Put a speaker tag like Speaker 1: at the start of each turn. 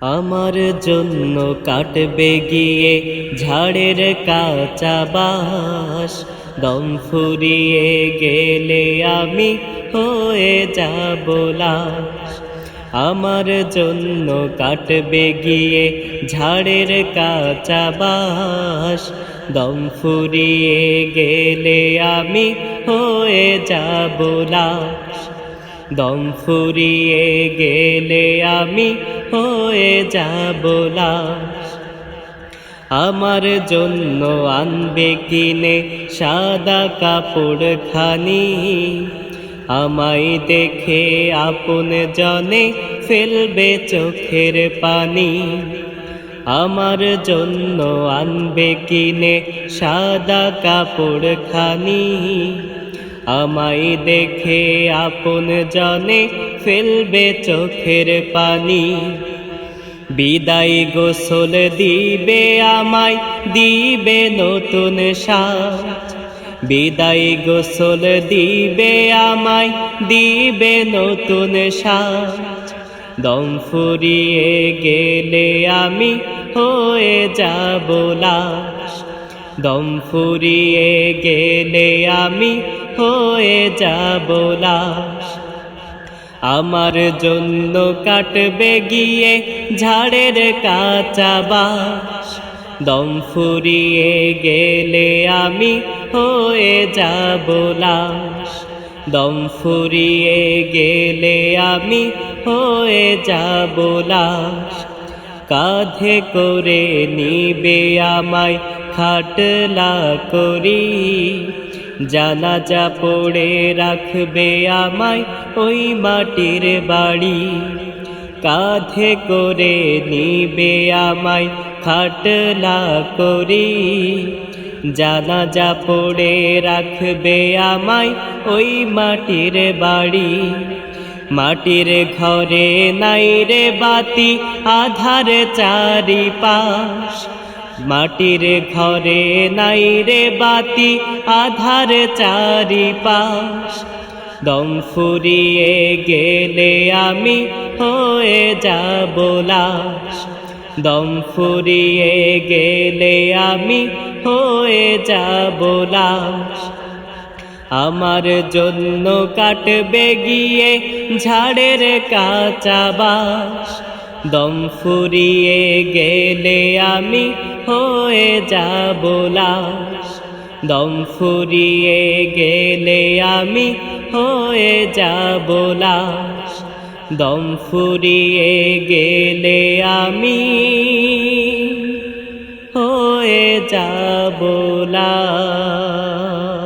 Speaker 1: আমার জন্য কাটবে গিয়ে ঝাড়ের কাঁচা বাঁশ, দম ফুরিয়ে গেলে আমি হয়ে যাব লাশ। আমার জন্য কাটবে গিয়ে ঝাড়ের কাঁচা বাঁশ, দম ফুরিয়ে গেলে আমি হয়ে যাব লাশ। দম ফুরিয়ে গেলে আমি হয়ে যাব লাশ। আমার জন্য আনবে কিনে সাদা কাপড় খানি, আমায় দেখে আপন জনে ফেলবে চোখের পানি। আমার জন্য আনবে কিনে সাদা কাপড় খানি, আমায় দেখে আপন জনে ফেলবে চোখের পানি। বিদায় গোসল দিবে আমায়, দিবে নতুন সাজ। বিদায় গোসল দিবে আমায়, দিবে নতুন সাজ। দম ফুরিয়ে গেলে আমি হয়ে যাব লাশ। দম ফুরিয়ে গেলে আমি হয়ে যাব লাশ। আমার জন্য কাটবে গিয়ে ঝাড়ের কাঁচা বাঁশ, দম ফুরিয়ে গেলে আমি হয়ে যাব লাশ। দম ফুরিয়ে গেলে আমি হয়ে যাব লাশ। কাঁধে করে নিবে আমায় খাটলা করি, জানাজা পড়ে রাখবে আমায় ওই মাটির বাড়ি। কাঁধে করে নিবে আমায় খাটলা করি, জানাজা পড়ে রাখবে আমায় ওই মাটির বাড়ি। মাটির ঘরে নাই রে বাতি, আধার চারিপাশ। মাটির ঘরে নাই রে বাতি, আধার চারিপাশ। দম ফুরিয়ে গেলে আমি হয়ে যাব লাশ। দম ফুরিয়ে গেলে আমি হয়ে যাব লাশ। আমার জন্য কাটবে গিয়ে ঝাড়ের কাঁচা বাঁশ, দম ফুরিয়ে গেলে আমি হয়ে যাব লাশ। দম ফুরিয়ে গেলে আমি হয়ে যাব লাশ। দম ফুরিয়ে গেলে আমি হয়ে যাব লাশ।